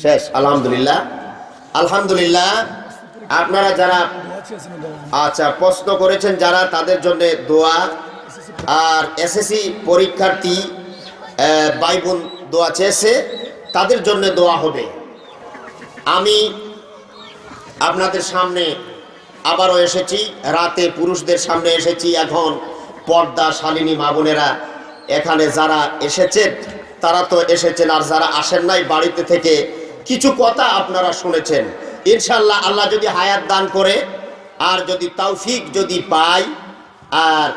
শেষ? আলহামদুলিল্লাহ, আলহামদুলিল্লাহ। আপনারা যারা আচ্ছা প্রশ্ন করেছেন যারা, তাদের জন্য দোয়া। আর এসএসসি পরীক্ষার্থী ভাই বোন দোয়া চেয়েছে, তাদের জন্য দোয়া হবে। আমি আপনাদের সামনে আবারও এসেছি, রাতে পুরুষদের সামনে এসেছি, এখন পর্দা শালিনী মা বোনেরা এখানে যারা এসেছেন তারা তো এসেছেন, আর যারা আসেন নাই বাড়িতে থেকে কিছু কথা আপনারা শুনেছেন। ইনশাআল্লাহ আল্লাহ যদি হায়াত দান করে আর যদি তৌফিক যদি পাই, আর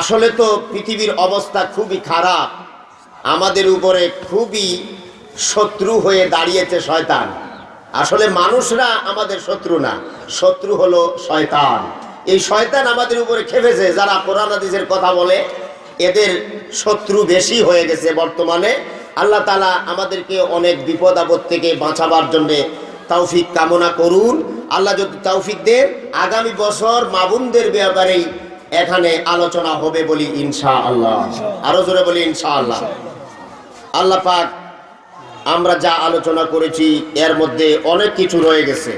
আসলে তো পৃথিবীর অবস্থা খুবই খারাপ, আমাদের উপরে খুবই শত্রু হয়ে দাঁড়িয়েছে শয়তান। আসলে মানুষরা আমাদের শত্রু না, শত্রু হলো শয়তান। এই শয়তান আমাদের উপরে খেপেছে, যারা কোরআন হাদিসের কথা বলে এদের শত্রু বেশি হয়ে গেছে বর্তমানে। আল্লাহ তাআলা আমাদেরকে অনেক বিপদ আপদ থেকে বাঁচাবার জন্য তৌফিক কামনা করুন। আল্লাহ যদি তৌফিক দেন, আগামী বছর মা বোনদের ব্যাপারেই এখানে আলোচনা হবে বলি ইনশাআল্লাহ। আরো জোরে বলি ইনশাআল্লাহ। আল্লাহ পাক আমরা যা আলোচনা করেছি এর মধ্যে অনেক কিছু রয়ে গেছে,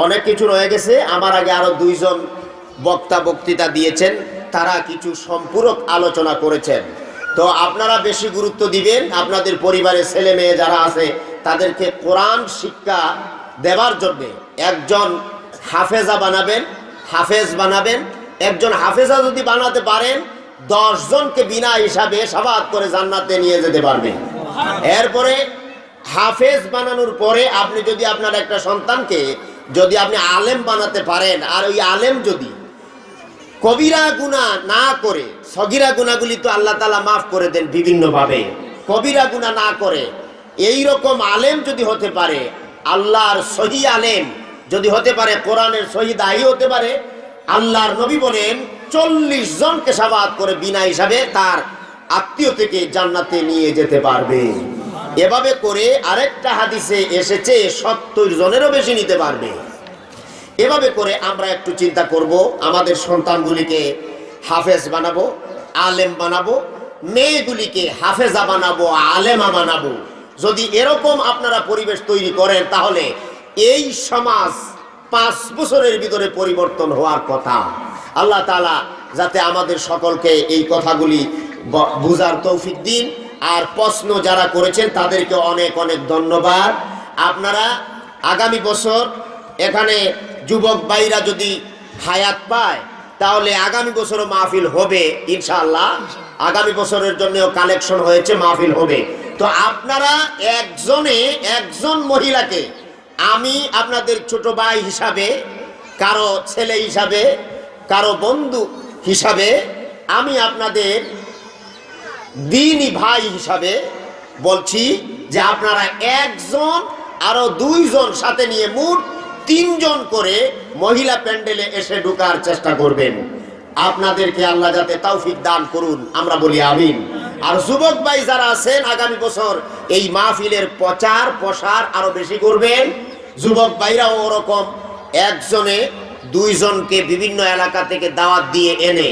অনেক কিছু রয়ে গেছে। আমার আগে আরো দুইজন বক্তৃতা দিয়েছেন, তারা কিছু সম্পূরক আলোচনা করেছেন। তো আপনারা বেশি গুরুত্ব দিবেন, আপনাদের পরিবারের ছেলে মেয়ে যারা আছে তাদেরকে কোরআন শিক্ষা দেওয়ার জন্য একজন হাফেজা বানাবেন, হাফেজ বানাবেন। একজন হাফেজা যদি বানাতে পারেন 10 জনকে বিনা হিসাবে শাফাআত করে জান্নাতে নিয়ে যেতে পারবেন। এরপরে হাফেজ বানানোর পরে আপনি যদি আপনার একটা সন্তানকে যদি আপনি আলেম বানাতে পারেন, আর ওই আলেম যদি কবিরা গুনাহ না করে, সগীরা গুনাহগুলি তো আল্লাহ তাআলা মাফ করে দেন বিভিন্নভাবে, কবিরা গুনাহ না করে এই রকম আলেম যদি হতে পারে, আল্লাহর সহি আলেম যদি হতে পারে, কোরআনের সহি দায়ী হতে পারে, আল্লাহর নবী বলেন 40 জনকে শাফাআত করে বিনা হিসাবে তার আত্মীয় থেকে জান্নাতে নিয়ে যেতে পারবে। এভাবে করে আরেকটা হাদিসে এসেছে 70 জনেরও বেশি নিতে পারবে। এভাবে করে আমরা একটু চিন্তা করব, আমাদের সন্তানগুলিকে হাফেজ বানাবো, আলেম বানাবো, মেয়েগুলিকে হাফেজা বানাবো, আলেমা বানাবো। যদি এরকম আপনারা পরিবেশ তৈরি করেন, তাহলে এই সমাজ 5 বছরের ভিতরে পরিবর্তন হওয়ার কথা। আল্লাহ তাআলা যাতে আমাদের সকলকে এই কথাগুলি বুঝার তৌফিক দিন। আর প্রশ্ন যারা করেছেন তাদেরকে অনেক অনেক ধন্যবাদ। আপনারা আগামী বছর এখানে যুবক ভাইরা যদি হায়াত পায়, তাহলে আগামী বছরও মাহফিল হবে ইনশাআল্লাহ। আগামী বছরের জন্য কালেকশন হয়েছে, মাহফিল হবে। তো আপনারা একজন মহিলাকে আমি আপনাদের ছোট ভাই হিসাবে, কারো ছেলে হিসাবে, কারো বন্ধু হিসাবে, আমি আপনাদের দ্বীনি ভাই হিসাবে বলছি যে আপনারা একজন আরো 2 জন সাথে নিয়ে মোট 3 জন করে মহিলা প্যান্ডেলে এসে ঢোকার চেষ্টা করবেন। আপনাদেরকে আল্লাহ যাতে তৌফিক দান করুন, আমরা বলি আমিন। আর যুবক ভাই যারা আছেন, আগামী বছর এই মাহফিলের প্রচার প্রসার আরো বেশি করবেন। যুবক ভাইরাও ওরকম একজনে 2 জনকে বিভিন্ন এলাকা থেকে দাওয়াত দিয়ে এনে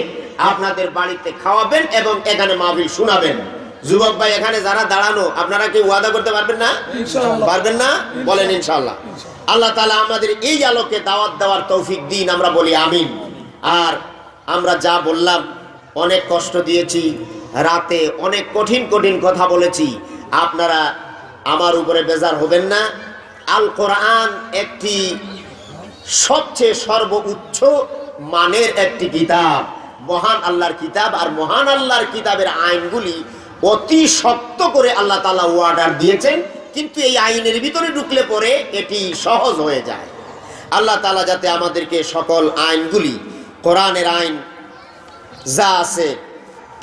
আপনাদের বাড়িতে খাওয়াবেন এবং এখানে মাহফিল শোনাবেন। যুবক ভাই এখানে যারা দাঁড়ানো, আপনারা কি ওয়াদা করতে পারবেন না? পারবেন না? বলেন ইনশাআল্লাহ। আল্লাহ তাআলা আমাদের এই আলোকে দাওয়াত দেওয়ার তৌফিক দিন, আমরা বলি আমিন। আর আমরা যা বললাম, অনেক কষ্ট দিয়েছি, রাতে অনেক কঠিন কঠিন কথা বলেছি, আপনারা আমার উপরে বেজার হবেন না। আল কোরআন একটি সবচেয়ে সর্বোচ্চ মানের একটি কিতাব, মহান আল্লাহর কিতাব। আর মহান আল্লাহর কিতাবের আইনগুলি অতি শক্ত করে আল্লাহ তাআলা অর্ডার দিয়েছেন, কিন্তু এই আইনের ভিতরে ঢুকলে পরে এটি সহজ হয়ে যায়। আল্লাহ তাআলা যাতে আমাদেরকে সকল আইনগুলি, কোরআনের আইন যা আছে,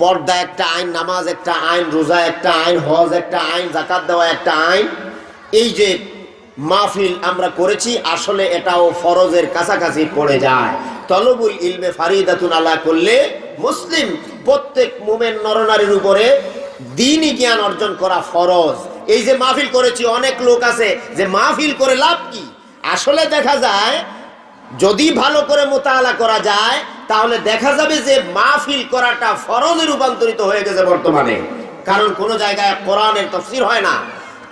পর্দা একটা আইন, নামাজ একটা আইন, রোজা একটা আইন, হজ একটা আইন, যাকাত দেওয়া একটা আইন, এই যে মাহফিল আমরা করেছি, আসলে এটাও ফরজের কাছাকাছি পড়ে যায়। তলবুল ইলমে ফারিদাতুন আলা করলে মুসলিম প্রত্যেক মুমিন নরনারীর উপরে দ্বীনি জ্ঞান অর্জন করা ফরজ। এই যে মাহফিল করেছি, অনেক লোক আছে যে মাহফিল করে লাভ কি? আসলে দেখা যায় যদি ভালো করে মোতালা করা যায়, তাহলে দেখা যাবে যে মাহফিল করাটা ফরজে রূপান্তরিত হয়ে গেছে বর্তমানে। কারণ কোন জায়গায় কোরআনের তাফসীর হয় না,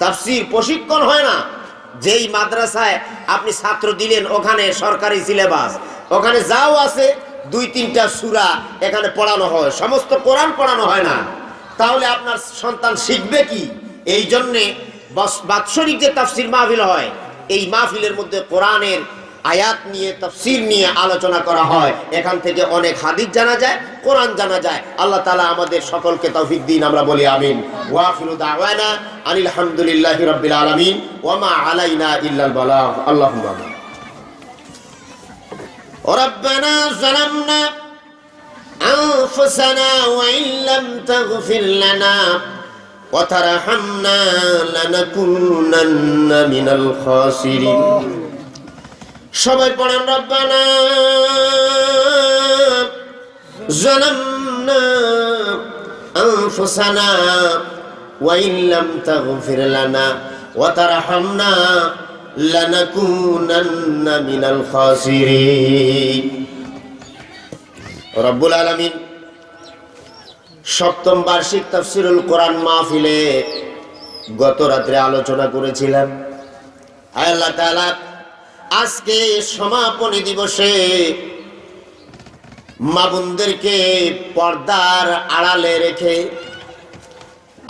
তাফসীর প্রশিক্ষণ হয় না। যেই মাদ্রাসায় আপনি ছাত্র দিলেন ওখানে সরকারি সিলেবাস, ওখানে যাও আছে 2-3টা সূরা এখানে পড়ানো হয়, সমস্ত কোরআন পড়ানো হয় না, তাহলে আপনার সন্তান শিখবে কি? এই জন্যে বাৎসরিক যে তাফসীর মাহফিল হয়, এই মাহফিলের মধ্যে কোরআনের আয়াত নিয়ে তাফসীর নিয়ে আলোচনা করা হয়। এখান থেকে অনেক হাদিস জানা যায়, কোরআন জানা যায়। আল্লাহ তাআলা আমাদের সকলকে তৌফিক দিন, আমরা বলি আমিন। ওয়া আখিরু দাওয়ানা আনিল হামদুলিল্লাহি রাব্বিল আলামিন ওয়া মা আলাইনা ইল্লাল বালাগ। আল্লাহুম্মা আমিন। রব্বানা যালামনা আনফুসানা ওয়া ইল্লাম তাগফির লানা ওয়া তারহামনা লানাকুনান্না মিনাল খাসিরিন। সবাই পড়েন, রব্বানা যালামনা আনফুসানা ওয়া ইল্লাম তাগফির লানা ওয়া তারহামনা লানাকুনান্না মিনাল খাসিরিন। রব্বুল আলামিন সপ্তম বার্ষিক তাফসীরুল কোরআন মাহফিলে গত রাত্রে আলোচনা করেছিলাম। আল্লাহ তাআলা আজকে সমাপনী দিবসে মা বোনদেরকে পর্দার আড়ালে রেখে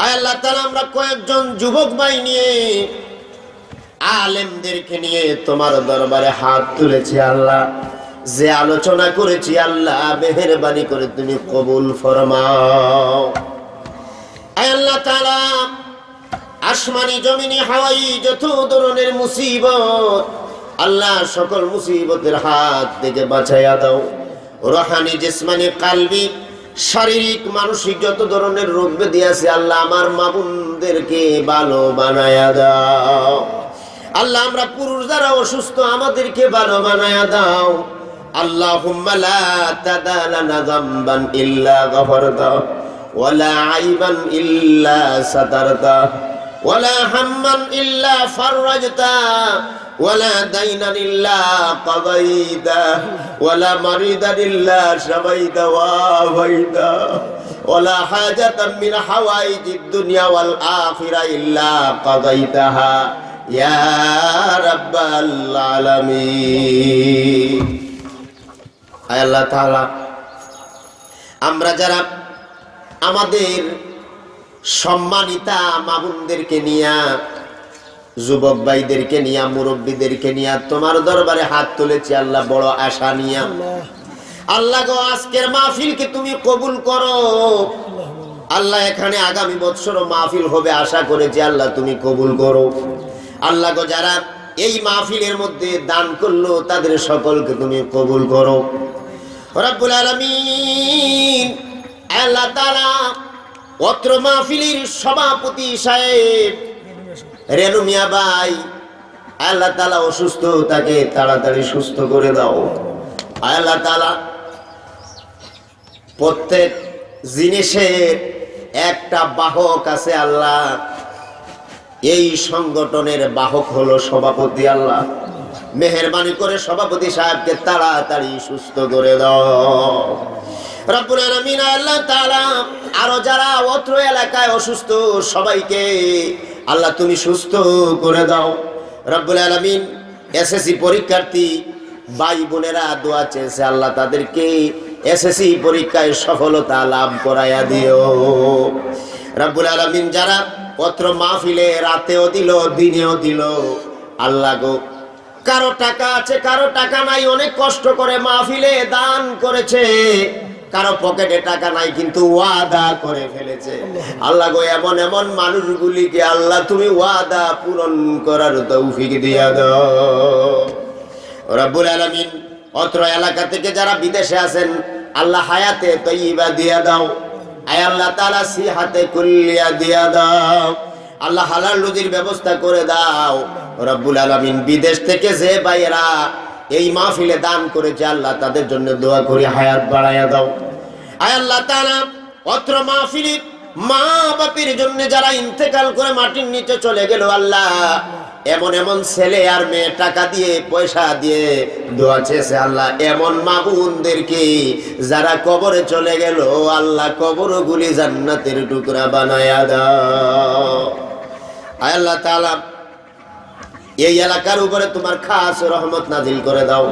আল্লাহ তাআলা আমরা কয়েকজন যুবক ভাই নিয়ে, আলেমদেরকে নিয়ে তোমার দরবারে হাত তুলেছি। আল্লাহ, যে আলোচনা করেছি আল্লাহ মেহেরবানি করে তুমি কবুল ফরমাও। আল্লাহ তাআলা আসমানি জমিনি হাওয়াই যত ধরনের মুসিবত আল্লাহ সকল মুসিবতের হাত থেকে বাঁচাইয়া দাও। রুহানি, জিসমানি, কালবি, শারীরিক, মানসিক যত ধরনের রোগ ব্যাধি আছে আল্লাহ আমার মা বোনদেরকে ভালো বানায়া দাও। আল্লাহ আমরা পুরুষ যারা অসুস্থ আমাদেরকে ভালো বানায়া দাও। আল্লাহুম্মা লা তাদা লানা যামবান ইল্লা গফরতা ওয়ালা আইবান ইল্লা সাতারতা ওয়ালা হাম্মান ইল্লা ফাররাজতা ওয়ালা দাইনান ইল্লা কাদাইতা ওয়ালা মারিদান ইল্লা শাফাইতা ওয়া আফাইতা ওয়ালা হাজাতাম মিন হাওয়াইজিদ দুনিয়া ওয়াল আখিরা ইল্লা কাদাইতাহা ইয়া রাব্বাল আলামিন। আল্লাহ তাআলা আমরা যারা আমাদের সম্মানিতা মা বোনদেরকে নিয়া, যুবক ভাইদেরকে নিয়া, মুরব্বীদেরকে নিয়া তোমার দরবারে হাত তুলেছি আল্লাহ বড় আশা নিয়া। আল্লাহ গো আজকের মাহফিলকে তুমি কবুল করো। আল্লাহ এখানে আগামী বছরও মাহফিল হবে আশা করেছি, আল্লাহ তুমি কবুল করো। আল্লাহ গো যারা এই মাহফিলের মধ্যে দান করলো তাদের সকলকে তুমি কবুল করো রব্বুল আলামিন। আল্লাহ তাআলা অত্র মাহফিলের সভাপতি সাহেব রেনু মিয়া ভাই, আল্লাহ তাআলা অসুস্থ, তাকে তাড়াতাড়ি সুস্থ করে দাও। আল্লাহ তাআলা প্রত্যেক জিনিসের একটা বাহক আছে আল্লাহ, এই সংগঠনের বাহক হলো সভাপতি। আল্লাহ মেহেরবানি করে সভাপতি সাহেবকে তাড়াতাড়ি সুস্থ করে দাও রব্বুল আলামিন। আল্লাহ তাআলা আরো যারা অত্র এলাকায় অসুস্থ সবাইকে আল্লাহ তুমি সুস্থ করে দাও রব্বুল আলামিন। এসএসসি পরীক্ষার্থী ভাই বোনেরা দোয়া চেয়েছে আল্লাহ তাদেরকে এসএসসি পরীক্ষায় সফলতা লাভ করাইয়া দিও রব্বুল আলামিন। যারা পত্র মাহফিলে রাতেও দিল দিনেও দিল আল্লাহ গো, কারো টাকা আছে কারো টাকা নাই, অনেক কষ্ট করে মাহফিলে দান করেছে, কারো পকেটে টাকা নাই কিন্তু ওয়াদা করে ফেলেছে আল্লাহ গো। এমন এমন মানুষগুলিকে আল্লাহ তুমি ওয়াদা পূরণ করার তৌফিক দিয়া দাও রব্বুল আলামিন। অত্র এলাকা থেকে যারা বিদেশে আছেন আল্লাহ হায়াতে তয়্যিবা দিয়া দাও। আয় আল্লাহ তাআলা সিহাতে কুল্লিয়া দিয়া দাও আল্লাহ, হালাল রুজির ব্যবস্থা করে দাও রব্বুল আলামিন। বিদেশ থেকে যে ভাইয়েরা এই মাহফিলে দান করেছে আল্লাহ তাদের জন্য দোয়া করি হায়াত বাড়াইয়া দাও। আয় আল্লাহ তাআলা অত্র মাহফিলে মা বাপের জন্য যারা ইন্তেকাল করে মাটির নিচে চলে গেল আল্লাহ, এমন এমন ছেলে আর মেয়ে টাকা দিয়ে পয়সা দিয়ে দোয়া চেয়েছে আল্লাহ, এমন মা বোনদেরকে যারা কবরে চলে গেল আল্লাহ কবরগুলি জান্নাতের টুকরা বানায়া দাও আয় আল্লাহ তাআলা এই এলাকার উপরে তোমার খাস রহমত নাজিল করে দাও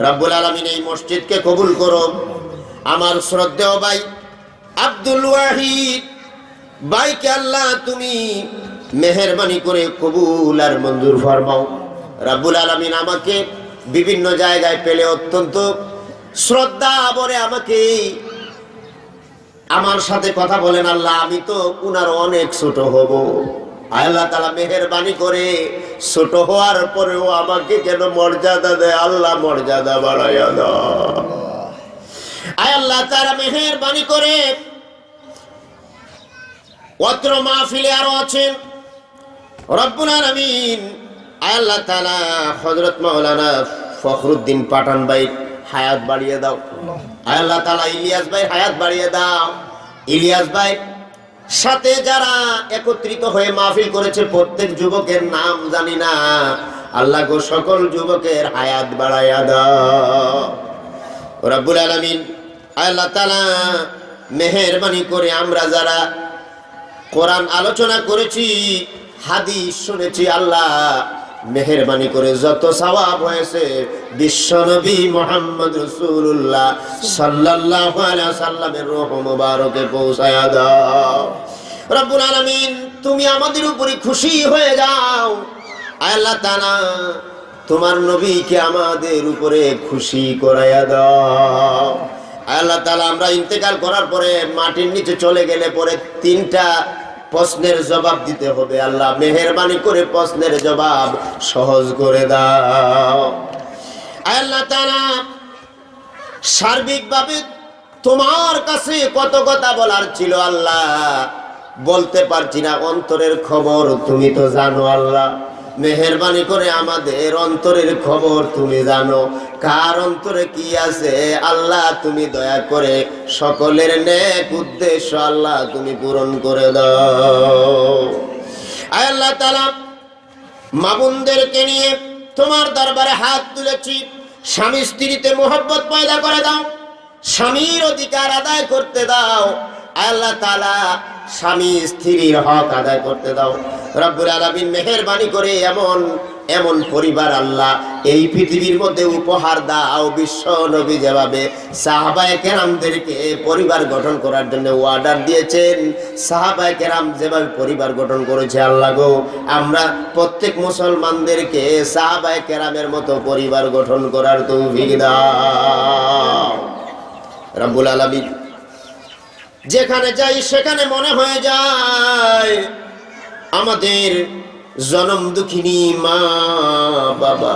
রব্বুল আলামিন। এই মসজিদকে কবুল করো। আমার শ্রদ্ধেয় ভাই আব্দুল ওয়াহিদ ভাইকে আল্লাহ তুমি মেহেরবানি করে কবুল আর মঞ্জুর ফরমাও রব্বুল আলামিন। আমাকে বিভিন্ন জায়গায় পেলে অত্যন্ত শ্রদ্ধা ভরে আমাকে আমার সাথে কথা বলেন আল্লাহ। আমি তো উনার অনেক ছোট হব, আল্লাহ তাআলা মেহেরবানি করে ছোট হওয়ার পরেও আমাকে কেন মর্যাদা দেয়, আল্লাহ মর্যাদা বাড়াইয়া দাও। আয় আল্লাহ তাআলা মেহেরবানি করে অত্র মাহফিলে আরো আছেন রব্বুল আলামিন। আয় আল্লাহ তাআলা হযরত মাওলানা ফখরুদ্দিন পাঠান ভাই হায়াত বাড়িয়ে দাও। আয় আল্লাহ তাআলা ইলিয়াস ভাই হায়াত বাড়িয়ে দাও। ইলিয়াস ভাই সাথে যারা একত্রিত হয়ে মাহফিল করেছে প্রত্যেক যুবকের নাম জানি না, আল্লাহ গো সকল যুবকের হায়াত বাড়াইয়া দাও রব্বুল আলামিন। আল্লাহ তাআলা মেহেরবানি করে আমরা যারা কোরআন আলোচনা করেছি, হাদিস শুনেছি, আল্লাহ মেহেরবানি করে যত সওয়াব হয়েছে বিশ্বনবী মুহাম্মদ রাসূলুল্লাহ সাল্লাল্লাহু আলাইহি ওয়াসাল্লামের রূহ মুবারকে পৌঁছায়া দাও রব্বুল আলামিন। তুমি আমাদের উপরে খুশি হয়ে যাও আল্লাহ তাআলা, তোমার নবীকে আমাদের উপরে খুশি করায়া দাও আল্লাহ তাআলা। আমরা ইন্তেকাল করার পরে মাটির নিচে চলে গেলে পরে 3টা প্রশ্নের জবাব দিতে হবে, আল্লাহ মেহেরবানি করে প্রশ্নের জবাব সহজ করে দাও আল্লাহ তাআলা। সার্বিকভাবে তোমার কাছে কত কথা বলার ছিল আল্লাহ, বলতে পারছি না, অন্তরের খবর তুমি তো জানো আল্লাহ। মেহেরবানি করে আমাদের অন্তরের খবর তুমি জানো, কার অন্তরে কি আছে আল্লাহ তুমি দয়া করে সকলের নেক উদ্দেশ্য আল্লাহ তুমি পূরণ করে দাও আয় আল্লাহ তাআলা। মা বোনদেরকে নিয়ে তোমার দরবারে হাত তুলেছি, স্বামী স্ত্রীতে মোহব্বত পয়দা করে দাও, স্বামীর অধিকার আদায় করতে দাও আল্লাহ তাআলা। স্বামী স্ত্রীর হক আদায় করতে দাও রব্বুল আলামিন। মেহেরবানি করে এমন এমন পরিবার আল্লাহ এই পৃথিবীর মধ্যে উপহার দাও। বিশ্ব নবী যেভাবে সাহাবায়ে কেরামদেরকে পরিবার গঠন করার জন্য অর্ডার দিয়েছেন, সাহাবায়ে কেরাম যেভাবে পরিবার গঠন করেছে আল্লাহ গো, আমরা প্রত্যেক মুসলমানদেরকে সাহাবায়ে কেরামের মতো পরিবার গঠন করার তৌফিক দাও রব্বুল আলামিন। যেখানে যাই সেখানে মনে হয়ে যায় আমাদের জনম দুঃখিনী মা বাবা।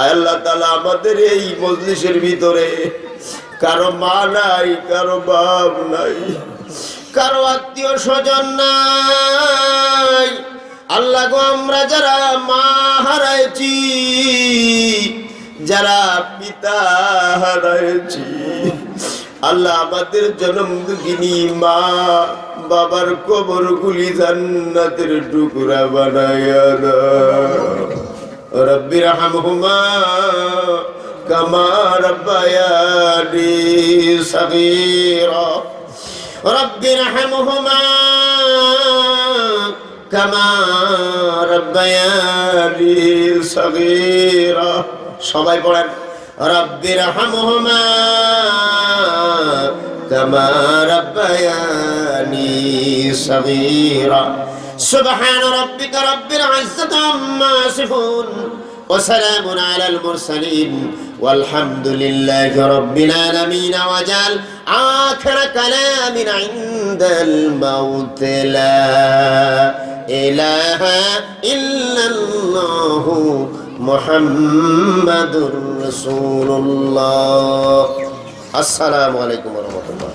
আল্লাহ তাআলা আমাদের এই মজলিসের ভিতরে কারো মা নাই, কারো বাপ নাই, কারো আত্মীয় স্বজন নাই আল্লাহ গো। আমরা যারা মা হারাইছি, যারা পিতা হারাইছি আল্লাহ, আমাদের জনম দুঃখিনী মা বাবার কবর গুলি জান্নাতের টুকরা বানায়া দাও রব্বির হামহুমা কামা রাব্বায়ানি সগীরা রব্বির হামহুমা কামা রাব্বায়ানি সগীরা। সবাই পড়েন রব্বির হামহুমা কামা রাব্বায়ানি সগীরা। সুবহান রাব্বিকা রাব্বিল ইজ্জাতি আম্মা ইয়াসিফুন ওয়া সালামুন আলাল মুরসালিন ওয়ালহামদুলিল্লাহি রাব্বিল আলামিন। ওয়াজাল আখির কালামিন ইনদাল মাউত লা ইলাহা ইল্লাল্লাহু মুহাম্মাদুর রাসূলুল্লাহ। আসসালামু আলাইকুম ওয়া রাহমাতুল্লাহ।